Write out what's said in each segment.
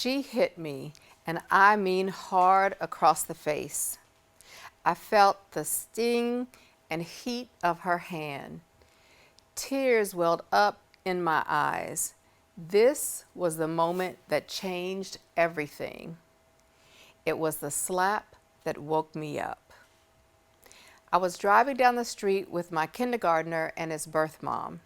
She hit me, and I mean hard across the face. I felt the sting and heat of her hand. Tears welled up in my eyes. This was the moment that changed everything. It was the slap that woke me up. I was driving down the street with my kindergartner and his birth mom.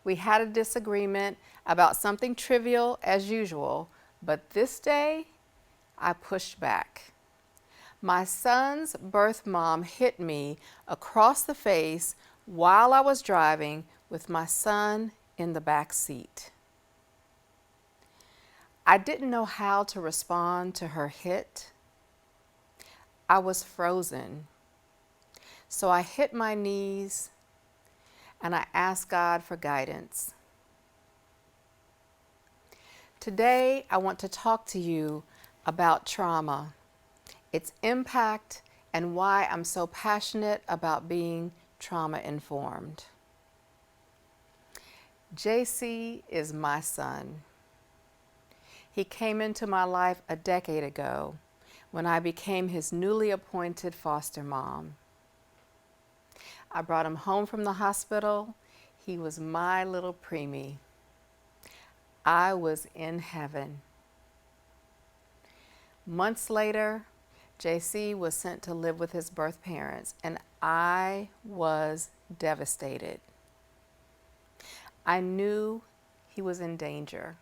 We had a disagreement about something trivial as usual, but this day I pushed back. My son's birth mom hit me across the face while I was driving with my son in the back seat. I didn't know how to respond to her hit. I was frozen. So I hit my knees and I asked God for guidance. Today, I want to talk to you about trauma, its impact, and why I'm so passionate about being trauma-informed. JC is my son. He came into my life a decade ago when I became his newly appointed foster mom. I brought him home from the hospital. He was my little preemie. I was in heaven. Months later, JC was sent to live with his birth parents, and I was devastated. I knew he was in danger,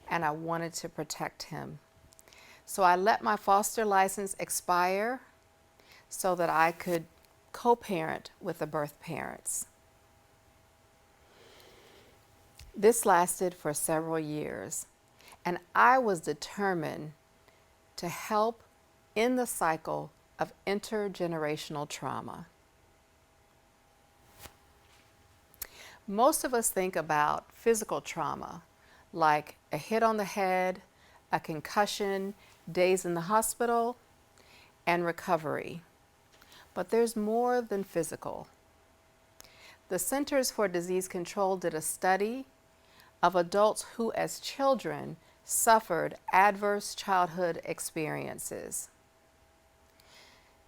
and I wanted to protect him. So I let my foster license expire so that I could co-parent with the birth parents. This lasted for several years, and I was determined to help end the cycle of intergenerational trauma. Most of us think about physical trauma, like a hit on the head, a concussion, days in the hospital, and recovery. But there's more than physical. The Centers for Disease Control did a study of adults who, as children, suffered adverse childhood experiences.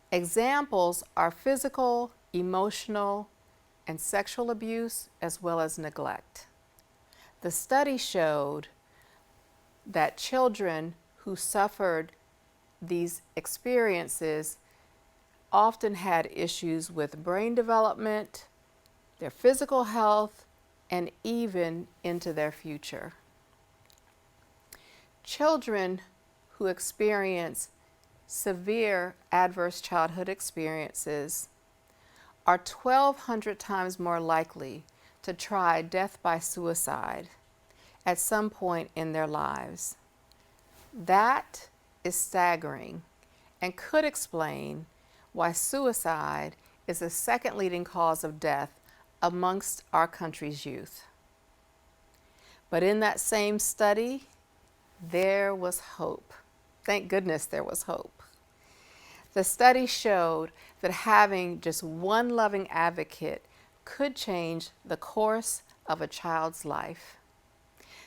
Examples are physical, emotional, and sexual abuse, as well as neglect. The study showed that children who suffered these experiences often had issues with brain development, their physical health, and even into their future. Children who experience severe adverse childhood experiences are 1,200 times more likely to try death by suicide at some point in their lives. That is staggering and could explain why suicide is the second leading cause of death amongst our country's youth. But in that same study, there was hope. Thank goodness there was hope. The study showed that having just one loving advocate could change the course of a child's life.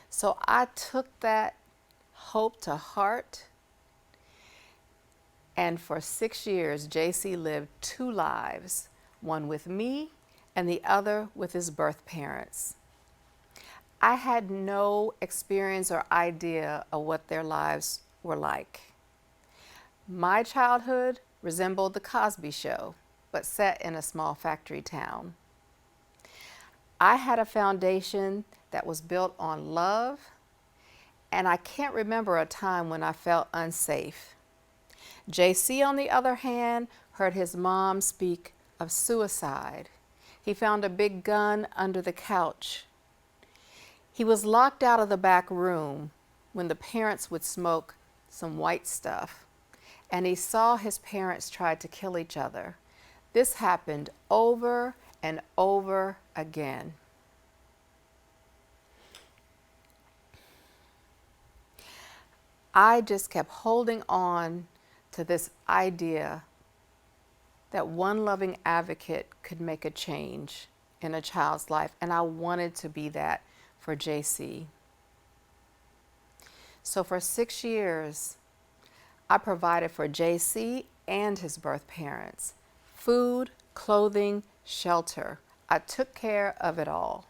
So I took that hope to heart, and for 6 years, JC lived 2 lives, one with me and the other with his birth parents. I had no experience or idea of what their lives were like. My childhood resembled the Cosby Show, but set in a small factory town. I had a foundation that was built on love, and I can't remember a time when I felt unsafe. JC, on the other hand, heard his mom speak of suicide. He found a big gun under the couch. He was locked out of the back room when the parents would smoke some white stuff, and he saw his parents try to kill each other. This happened over and over again. I just kept holding on to this idea that one loving advocate could make a change in a child's life, and I wanted to be that for JC. So for 6 years, I provided for JC and his birth parents. Food, clothing, shelter. I took care of it all.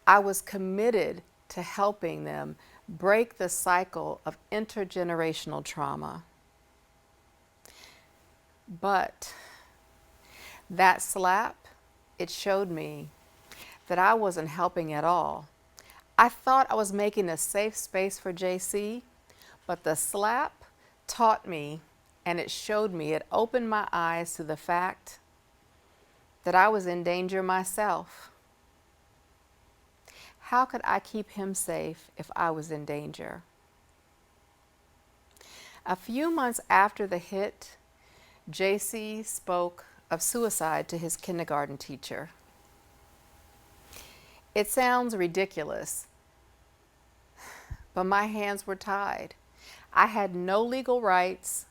I was committed to helping them break the cycle of intergenerational trauma. But that slap, it showed me that I wasn't helping at all. I thought I was making a safe space for JC, but the slap taught me, and it showed me, it opened my eyes to the fact that I was in danger myself. How could I keep him safe if I was in danger? A few months after the hit, JC spoke of suicide to his kindergarten teacher. It sounds ridiculous, but my hands were tied. I had no legal rights.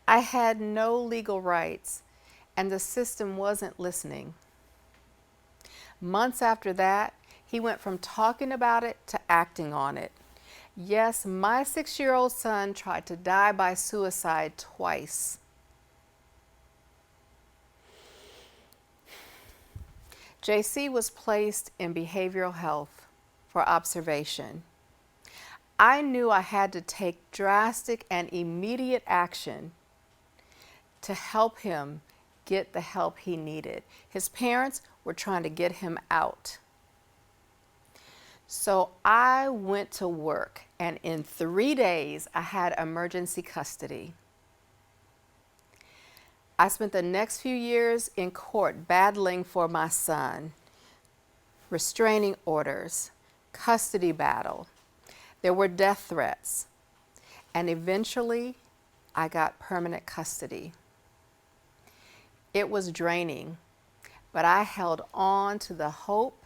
I had no legal rights, and the system wasn't listening. Months after that, he went from talking about it to acting on it. Yes, my 6-year-old son tried to die by suicide twice. JC was placed in behavioral health for observation. I knew I had to take drastic and immediate action to help him get the help he needed. His parents were trying to get him out. So I went to work, and in 3 days, I had emergency custody. I spent the next few years in court battling for my son, restraining orders, custody battle. There were death threats, and eventually I got permanent custody. It was draining, but I held on to the hope,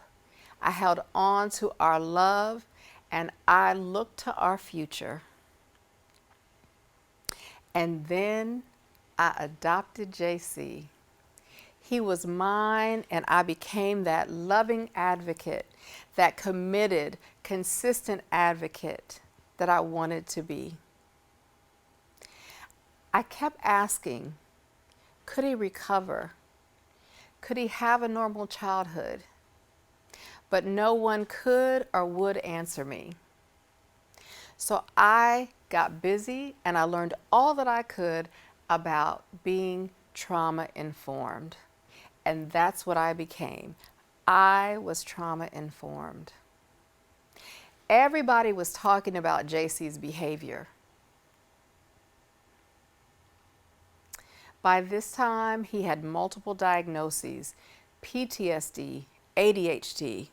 I held on to our love, and I looked to our future. And then I adopted JC. He was mine, and I became that loving advocate, that committed, consistent advocate that I wanted to be. I kept asking, could he recover? Could he have a normal childhood? But no one could or would answer me. So I got busy, and I learned all that I could about being trauma informed. And that's what I became. I was trauma informed. Everybody was talking about JC's behavior. By this time, he had multiple diagnoses, PTSD, ADHD.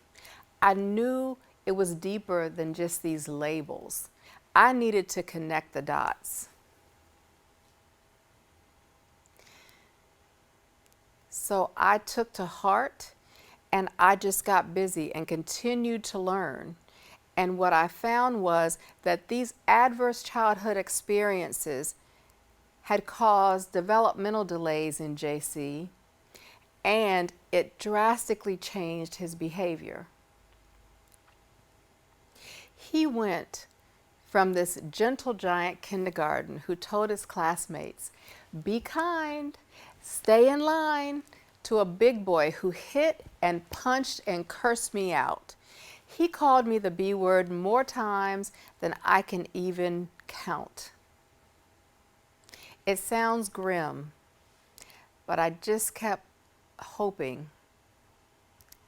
I knew it was deeper than just these labels. I needed to connect the dots. So I took to heart, and I just got busy and continued to learn. And what I found was that these adverse childhood experiences had caused developmental delays in JC, and it drastically changed his behavior. He went from this gentle giant kindergarten who told his classmates, "Be kind, stay in line," to a big boy who hit and punched and cursed me out. He called me the B word more times than I can even count. It sounds grim, but I just kept hoping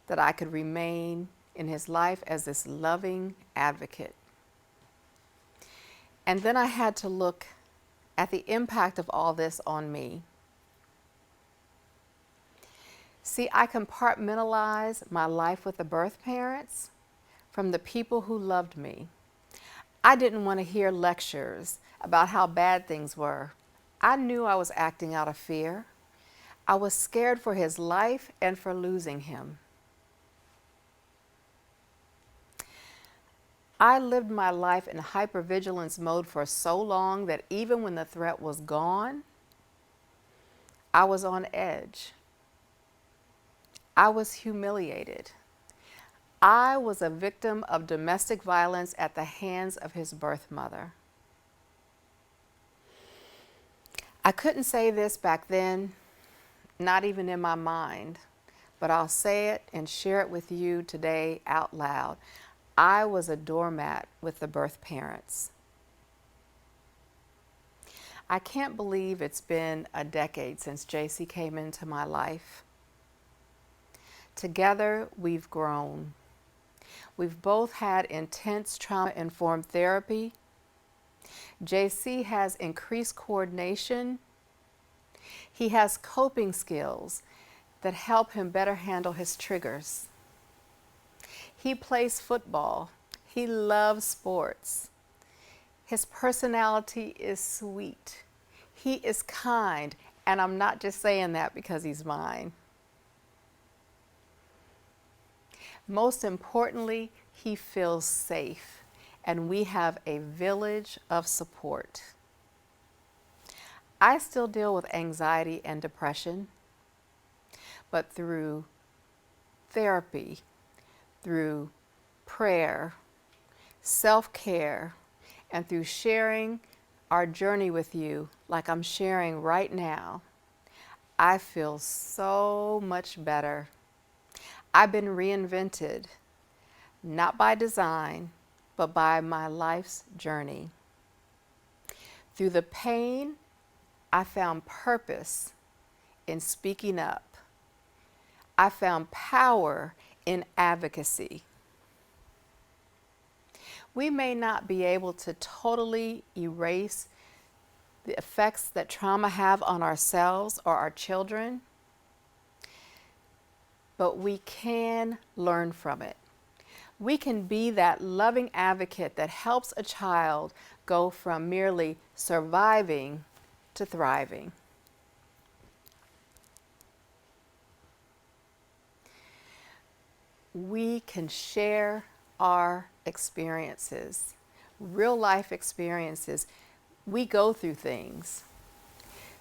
that I could remain in his life as this loving advocate. And then I had to look at the impact of all this on me. See, I compartmentalized my life with the birth parents from the people who loved me. I didn't want to hear lectures about how bad things were. I knew I was acting out of fear. I was scared for his life and for losing him. I lived my life in hypervigilance mode for so long that even when the threat was gone, I was on edge. I was humiliated. I was a victim of domestic violence at the hands of his birth mother. I couldn't say this back then, not even in my mind, but I'll say it and share it with you today out loud. I was a doormat with the birth parents. I can't believe it's been a decade since JC came into my life. Together, we've grown. We've both had intense trauma-informed therapy. JC has increased coordination. He has coping skills that help him better handle his triggers. He plays football. He loves sports. His personality is sweet. He is kind, and I'm not just saying that because he's mine. Most importantly, he feels safe, and we have a village of support. I still deal with anxiety and depression, but through therapy, through prayer, self-care, and through sharing our journey with you like I'm sharing right now, I feel so much better. I've been reinvented, not by design, but by my life's journey. Through the pain, I found purpose in speaking up. I found power in advocacy. We may not be able to totally erase the effects that trauma have on ourselves or our children, but we can learn from it. We can be that loving advocate that helps a child go from merely surviving to thriving. We can share our experiences, real life experiences. We go through things.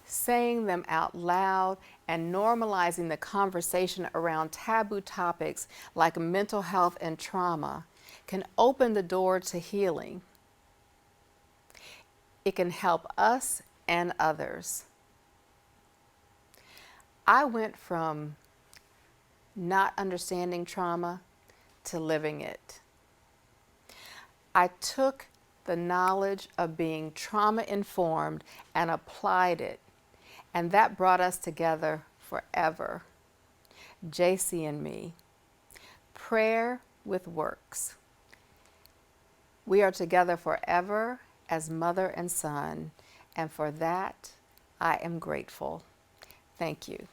Saying them out loud and normalizing the conversation around taboo topics like mental health and trauma can open the door to healing. It can help us and others. I went from not understanding trauma to living it. I took the knowledge of being trauma-informed and applied it, and that brought us together forever. JC and me. Prayer with works. We are together forever as mother and son, and for that, I am grateful. Thank you.